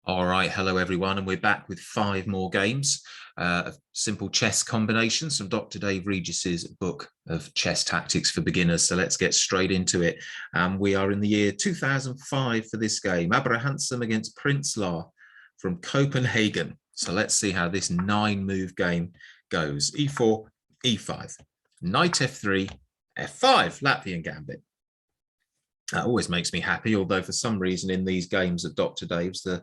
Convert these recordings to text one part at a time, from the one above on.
All right, hello everyone, and we're back with 5 more games of simple chess combinations from Dr. Dave Regis's book of chess tactics for beginners. So let's get straight into it. We are in the year 2005 for this game. Abrahamson against Prinsloo from Copenhagen. So let's see how this 9-move game goes. E4, E5, Knight F3, F5, Latvian Gambit. That always makes me happy, although for some reason in these games of Dr. Dave's, the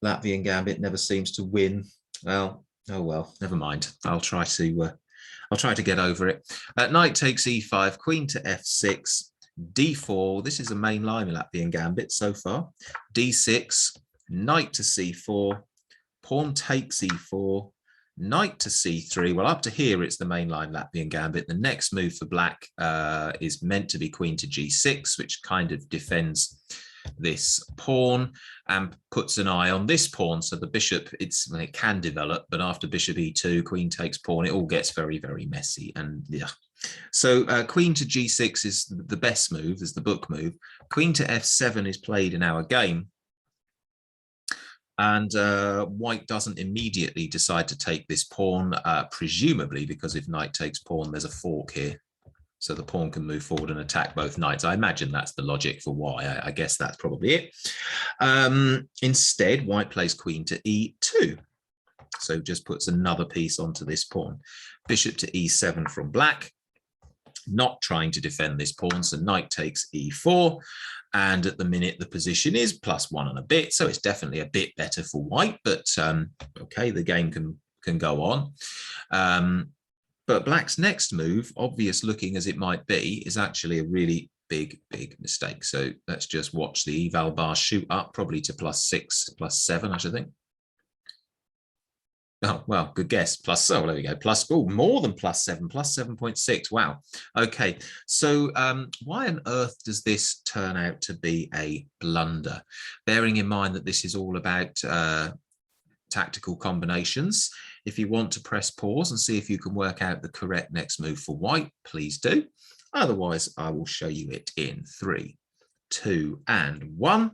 Latvian Gambit never seems to win. Well, oh well, never mind. I'll try to get over it. Knight takes E5, Queen to F6, D4. This is a main line of Latvian Gambit so far. D6, Knight to C4, Pawn takes E4, Knight to C3. Well, up to here, it's the mainline Latvian Gambit. The next move for black is meant to be Queen to G6, which kind of defends this pawn and puts an eye on this pawn. So the bishop, it can develop, but after bishop E2, Queen takes pawn, it all gets very, very messy. And yeah. So Queen to G6 is the best move, is the book move. Queen to F7 is played in our game. And white doesn't immediately decide to take this pawn, presumably because if knight takes pawn, there's a fork here. So the pawn can move forward and attack both knights. I imagine that's the logic for why. I guess that's probably it. Instead, white plays queen to E2. So just puts another piece onto this pawn. Bishop to E7 from black. Not trying to defend this pawn, so knight takes E4. And at the minute, the position is +1 and a bit, so it's definitely a bit better for white, but okay, the game can go on. But black's next move, obvious looking as it might be, is actually a really big mistake. So let's just watch the eval bar shoot up, probably to +6, +7, I should think. Oh, well, good guess. So there we go. More than +7, +7.6. Wow. Okay. So why on earth does this turn out to be a blunder? Bearing in mind that this is all about tactical combinations. If you want to press pause and see if you can work out the correct next move for white, please do. Otherwise, I will show you it in 3, 2, and 1.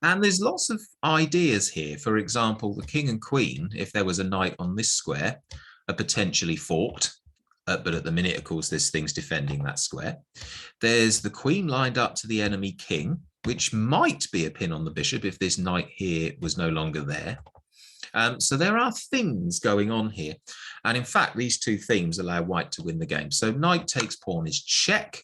And there's lots of ideas here. For example, the king and queen, if there was a knight on this square, are potentially forked. But at the minute, of course, there's things defending that square. There's the queen lined up to the enemy king, which might be a pin on the bishop if this knight here was no longer there. So there are things going on here. And in fact, these two themes allow white to win the game. So knight takes pawn is check.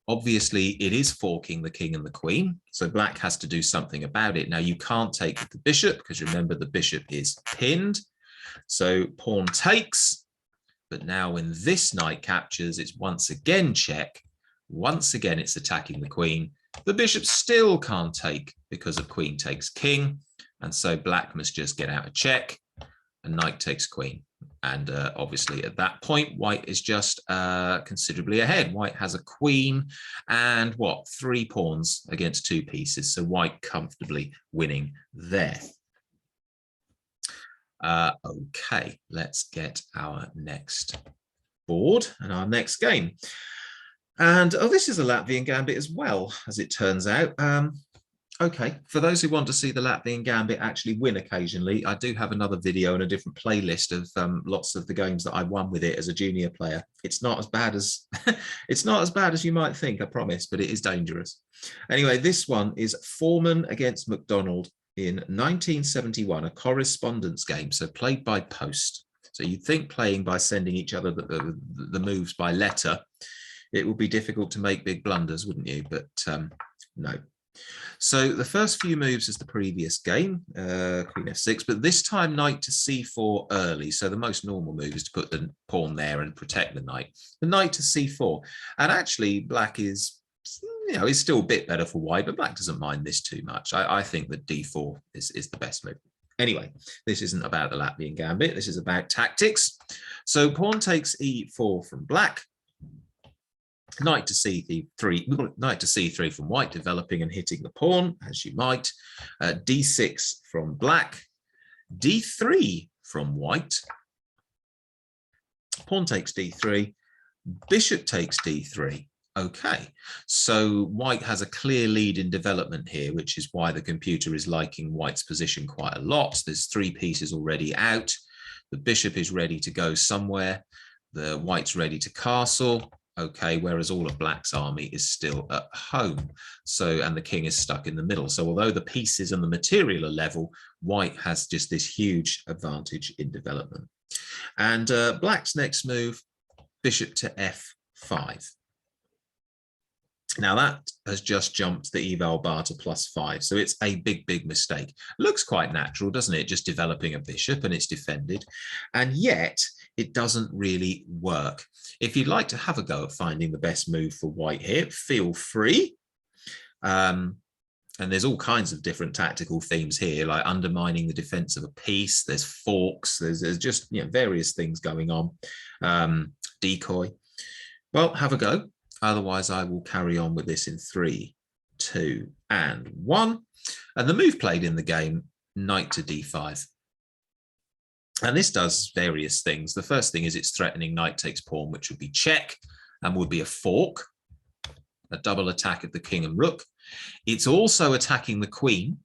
Obviously, it is forking the king and the queen, so black has to do something about it. Now, you can't take the bishop, because remember, the bishop is pinned. So pawn takes, but now when this knight captures, it's once again check. Once again, it's attacking the queen. The bishop still can't take because of queen takes king, and so black must just get out a check, and knight takes queen. And obviously at that point, white is just considerably ahead. White has a queen and 3 pawns against 2 pieces. So white comfortably winning there. Okay, let's get our next board and our next game. And this is a Latvian Gambit as well, as it turns out. Okay, for those who want to see the Latvian Gambit actually win occasionally, I do have another video and a different playlist of lots of the games that I won with it as a junior player. It's not as bad as it's not as bad as you might think, I promise, but it is dangerous. Anyway, this one is Foreman against McDonald in 1971, a correspondence game, so played by post. So you'd think playing by sending each other the moves by letter, it would be difficult to make big blunders, wouldn't you? But no. So the first few moves is the previous game, queen f6, but this time knight to c4 early. So the most normal move is to put the pawn there and protect the knight. The knight to c4, and actually black is, is still a bit better for white, but black doesn't mind this too much. I think that d4 is the best move. Anyway, this isn't about the Latvian Gambit. This is about tactics. So pawn takes e4 from black. Knight to c3 from white, developing and hitting the pawn, as you might. D6 from black. D3 from white. Pawn takes d3. Bishop takes d3. Okay, so white has a clear lead in development here, which is why the computer is liking white's position quite a lot. There's 3 pieces already out. The bishop is ready to go somewhere. The white's ready to castle. Okay, whereas all of black's army is still at home. So, and the king is stuck in the middle. So although the pieces and the material are level, white has just this huge advantage in development. And black's next move, bishop to f5. Now that has just jumped the eval bar to +5. So it's a big mistake. Looks quite natural, doesn't it? Just developing a bishop and it's defended. And yet it doesn't really work. If you'd like to have a go at finding the best move for white here, feel free. And there's all kinds of different tactical themes here, like undermining the defense of a piece. There's forks. There's just various things going on. Decoy. Well, have a go. Otherwise, I will carry on with this in 3, 2, and 1. And the move played in the game, knight to d5. And this does various things. The first thing is it's threatening knight takes pawn, which would be check and would be a fork, a double attack at the king and rook. It's also attacking the queen.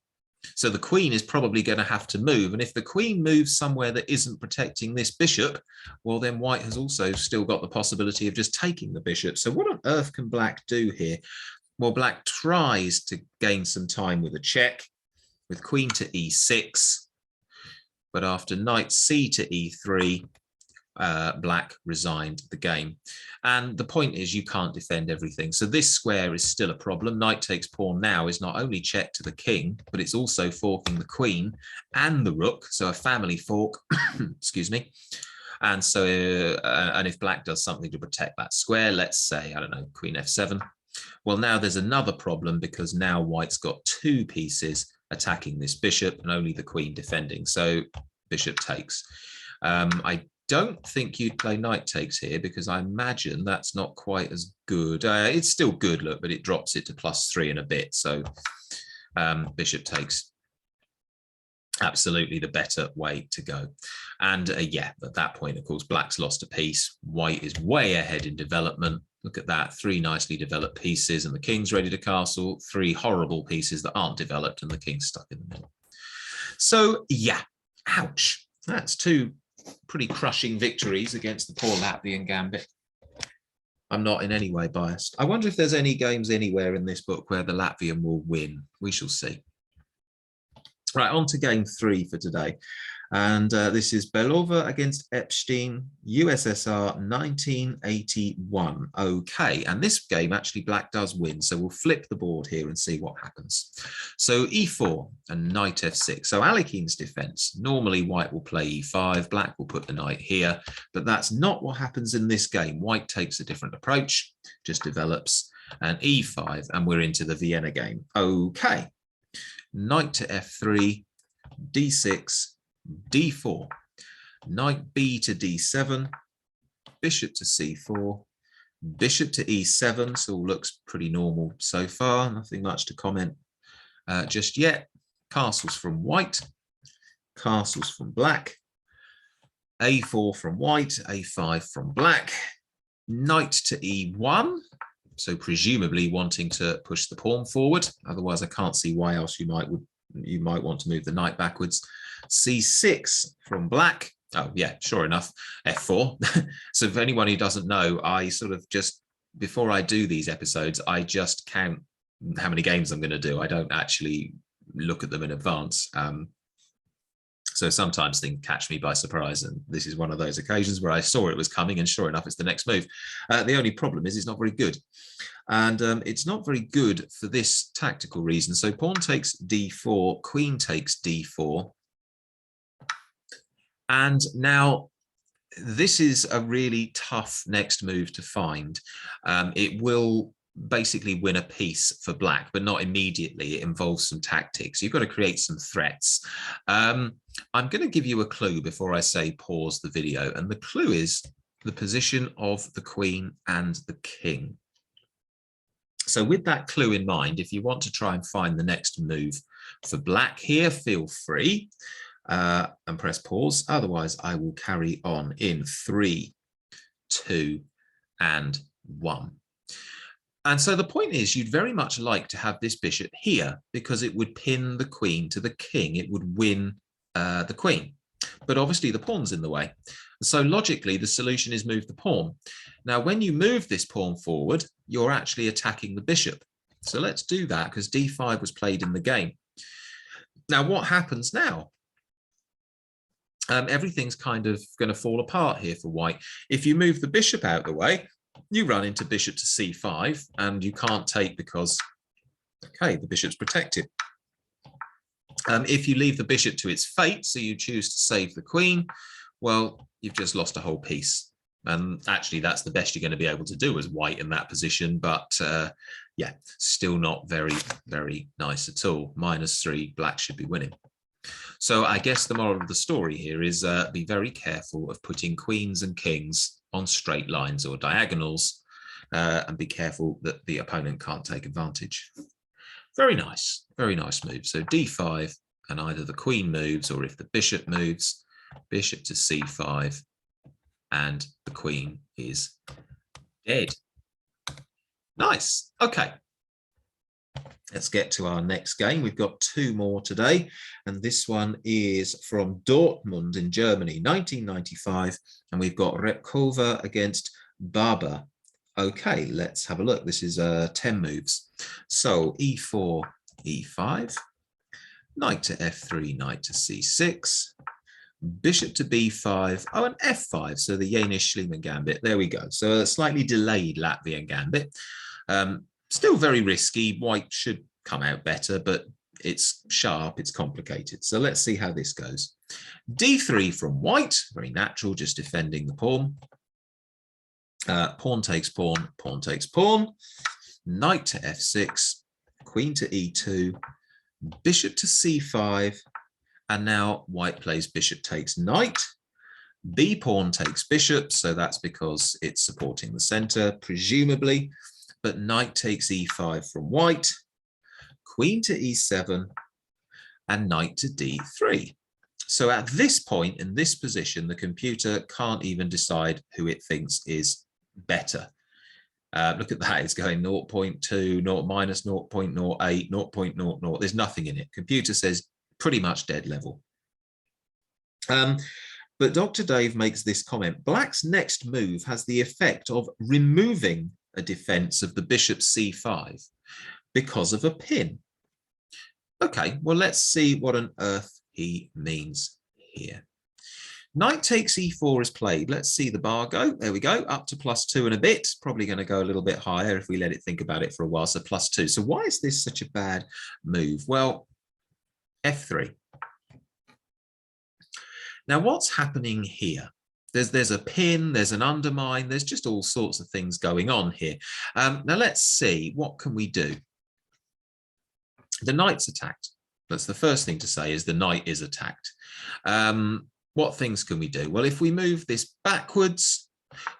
So the queen is probably going to have to move. And if the queen moves somewhere that isn't protecting this bishop, well, then white has also still got the possibility of just taking the bishop. So what on earth can black do here? Well, black tries to gain some time with a check, with queen to e6. But after knight c to e3, black resigned the game. And the point is you can't defend everything. So this square is still a problem. Knight takes pawn now is not only check to the king, but it's also forking the queen and the rook. So a family fork, excuse me. And so, and if black does something to protect that square, let's say, I don't know, queen f7. Well, now there's another problem because now white's got 2 pieces attacking this bishop and only the queen defending. So bishop takes. I don't think you'd play knight takes here because I imagine that's not quite as good. It's still good, look, but it drops it to +3 and a bit. So bishop takes. Absolutely the better way to go. And yeah, at that point, of course, black's lost a piece. White is way ahead in development. Look at that, 3 nicely developed pieces and the king's ready to castle, 3 horrible pieces that aren't developed and the king's stuck in the middle. So yeah, ouch. That's 2 pretty crushing victories against the poor Latvian Gambit. I'm not in any way biased. I wonder if there's any games anywhere in this book where the Latvian will win. We shall see. Right, on to game 3 for today. And this is Belova against Epstein, USSR 1981. Okay, and this game actually black does win. So we'll flip the board here and see what happens. So e4 and knight f6. So Alekhine defense. Normally white will play e5, black will put the knight here, but that's not what happens in this game. White takes a different approach, just develops, and e5, and we're into the Vienna game. Okay, knight to f3, d6, d4, knight b to d7, bishop to c4, bishop to e7. So all looks pretty normal so far. Nothing much to comment just yet. Castles from white, castles from black, a4 from white, a5 from black, knight to e1. So presumably wanting to push the pawn forward. Otherwise, I can't see why else you might want to move the knight backwards. c6 from black. Oh yeah, sure enough, f4. So for anyone who doesn't know, I sort of just, before I do these episodes, I just count how many games I'm going to do. I don't actually look at them in advance. So sometimes things catch me by surprise, and this is one of those occasions where I saw it was coming, and sure enough, it's the next move. The only problem is it's not very good. And it's not very good for this tactical reason. So pawn takes d4, queen takes d4. And now this is a really tough next move to find. It will basically win a piece for black, but not immediately. It involves some tactics. You've got to create some threats. I'm going to give you a clue before I say pause the video. And the clue is the position of the queen and the king. So with that clue in mind, if you want to try and find the next move for black here, feel free and press pause. Otherwise, I will carry on in 3, 2, and 1. And so the point is, you'd very much like to have this bishop here because it would pin the queen to the king. It would win the queen. But obviously the pawn's in the way. So logically, the solution is move the pawn. Now, when you move this pawn forward, you're actually attacking the bishop. So let's do that because d5 was played in the game. Now, what happens now? Everything's kind of going to fall apart here for white. If you move the bishop out of the way, you run into bishop to c5, and you can't take because, okay, the bishop's protected. If you leave the bishop to its fate, so you choose to save the queen, well, you've just lost a whole piece. And actually, that's the best you're going to be able to do as white in that position. But yeah, still not very, very nice at all. -3, black should be winning. So I guess the moral of the story here is be very careful of putting queens and kings on straight lines or diagonals, and be careful that the opponent can't take advantage. Very nice move. So d5, and either the queen moves, or if the bishop moves, bishop to c5, and the queen is dead. Nice. Okay. Let's get to our next game. We've got 2 more today, and this one is from Dortmund in Germany, 1995, and we've got Repkova against Barber. Okay, let's have a look. This is 10 moves. So e4, e5, knight to f3, knight to c6, bishop to b5, oh, and f5, so the Latvian Gambit. There we go. So a slightly delayed Latvian Gambit. Still very risky. White should come out better, but it's sharp, it's complicated. So let's see how this goes. d3 from white, very natural, just defending the pawn. Pawn takes pawn, pawn takes pawn, knight to f6, queen to e2, bishop to c5, and now white plays bishop takes knight. B pawn takes bishop, so that's because it's supporting the center, presumably. But knight takes e5 from white, queen to e7, and knight to d3. So at this point, in this position, the computer can't even decide who it thinks is better. Look at that, it's going 0.2, -0.08, 0.00. There's nothing in it. Computer says pretty much dead level. But Dr. Dave makes this comment: black's next move has the effect of removing a defense of the bishop c5 because of a pin. Okay, well, let's see what on earth he means here. Knight takes e4 is played. Let's see the bar go. There we go, up to +2 and a bit. Probably going to go a little bit higher if we let it think about it for a while. So +2. So why is this such a bad move? Well, f3. Now, what's happening here? There's a pin, there's an undermine, there's just all sorts of things going on here. Now, let's see, what can we do? The knight's attacked. That's the first thing to say, is the knight is attacked. What things can we do? Well, if we move this backwards,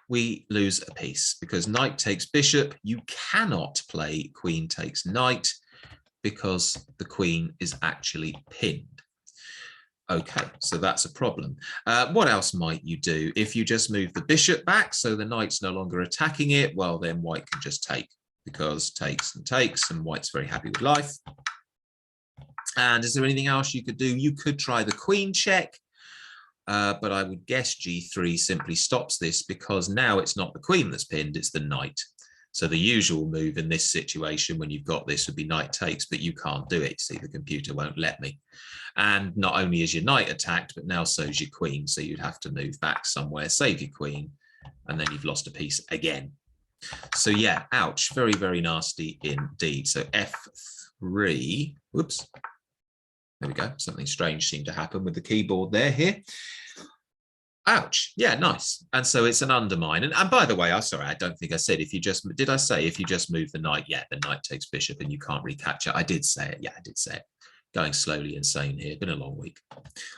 we lose a piece because knight takes bishop. You cannot play queen takes knight because the queen is actually pinned. Okay, so that's a problem. What else might you do? If you just move the bishop back so the knight's no longer attacking it, well, then white can just take, because takes, and white's very happy with life. And is there anything else you could do? You could try the queen check, but I would guess g3 simply stops this, because now it's not the queen that's pinned, it's the knight. So the usual move in this situation when you've got this would be knight takes, but you can't do it. See, the computer won't let me. And not only is your knight attacked, but now so's your queen. So you'd have to move back somewhere, save your queen, and then you've lost a piece again. So yeah, ouch, very, very nasty indeed. So f3, whoops. There we go. Something strange seemed to happen with the keyboard there here. Ouch. Yeah, nice. And so it's an undermine. And by the way, I'm sorry, I don't think I said if you just, did I say if you just move the knight? Yeah, the knight takes bishop and you can't recapture. I did say it. Yeah, I did say it. Going slowly insane here. Been a long week.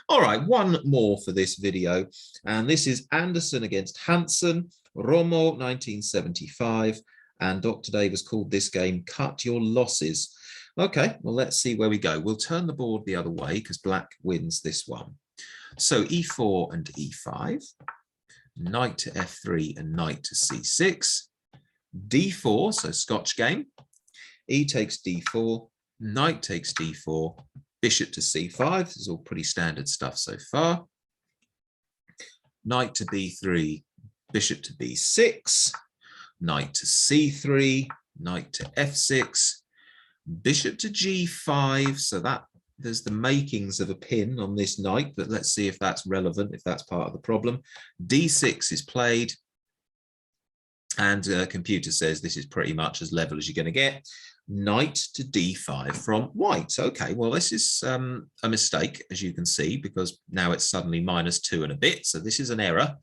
All right, one more for this video. And this is Anderson against Hansen, Romo, 1975. And Dr. Davis called this game Cut Your Losses. Okay, well, let's see where we go. We'll turn the board the other way because black wins this one. So e4 and e5, knight to f3 and knight to c6, d4, so Scotch game. E takes d4, knight takes d4, bishop to c5. This is all pretty standard stuff so far. Knight to b3, bishop to b6, knight to c3, knight to f6, bishop to g5. So that there's the makings of a pin on this knight, but let's see if that's relevant, if that's part of the problem. d6 is played, and computer says this is pretty much as level as you're going to get. Knight to d5 from white. Okay, well, this is a mistake, as you can see, because now it's suddenly -2 and a bit. So this is an error,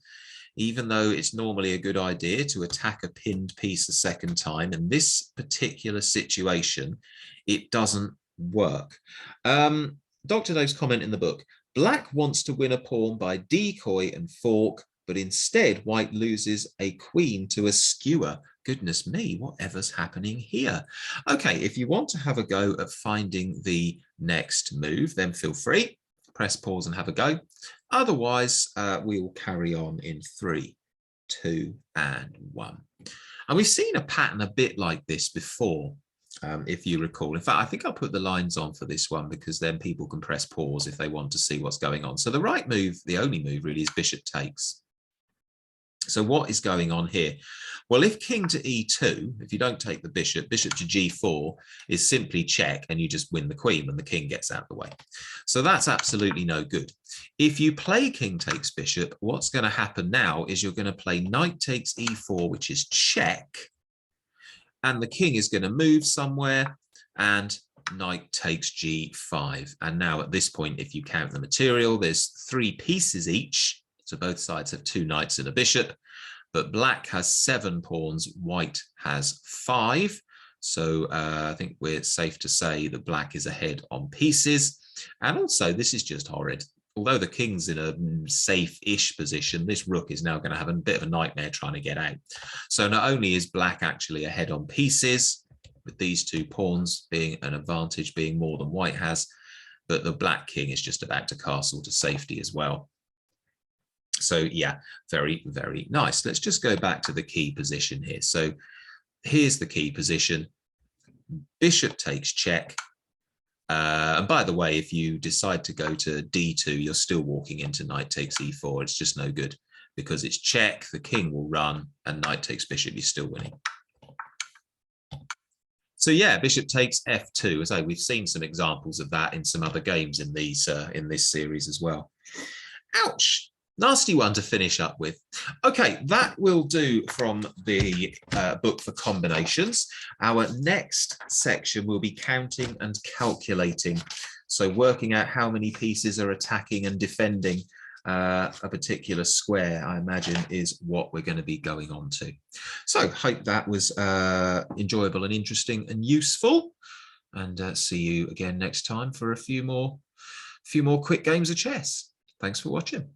even though it's normally a good idea to attack a pinned piece a second time. In this particular situation, it doesn't work. Dr. No's comment in the book, black wants to win a pawn by decoy and fork, but instead white loses a queen to a skewer. Goodness me, whatever's happening here? Okay, if you want to have a go at finding the next move, then feel free. Press pause and have a go. Otherwise, we will carry on in 3, 2, and 1. And we've seen a pattern a bit like this before, if you recall. In fact, I think I'll put the lines on for this one because then people can press pause if they want to see what's going on. So the right move, the only move really, is bishop takes. So what is going on here? Well, if king to e2, if you don't take the bishop, bishop to g4 is simply check, and you just win the queen when the king gets out of the way. So that's absolutely no good. If you play king takes bishop, what's going to happen now is you're going to play knight takes e4, which is check, and the king is going to move somewhere, and knight takes g5. And now at this point, if you count the material, there's 3 pieces each. So both sides have 2 knights and a bishop, but black has 7 pawns, white has 5. So I think we're safe to say that black is ahead on pieces. And also, this is just horrid. Although the king's in a safe-ish position, this rook is now going to have a bit of a nightmare trying to get out. So not only is black actually ahead on pieces, with these 2 pawns being an advantage, being more than white has, but the black king is just about to castle to safety as well. So yeah, very, very nice. Let's just go back to the key position here. So here's the key position. Bishop takes check. And by the way, if you decide to go to d2, you're still walking into knight takes e4. It's just no good because it's check, the king will run, and knight takes bishop, you're still winning. So yeah, bishop takes f2. As I say, we've seen some examples of that in some other games in these in this series as well. Ouch. Nasty one to finish up with. Okay, that will do from the book for combinations. Our next section will be counting and calculating. So working out how many pieces are attacking and defending a particular square, I imagine, is what we're going to be going on to. So hope that was enjoyable and interesting and useful. And see you again next time for a few more quick games of chess. Thanks for watching.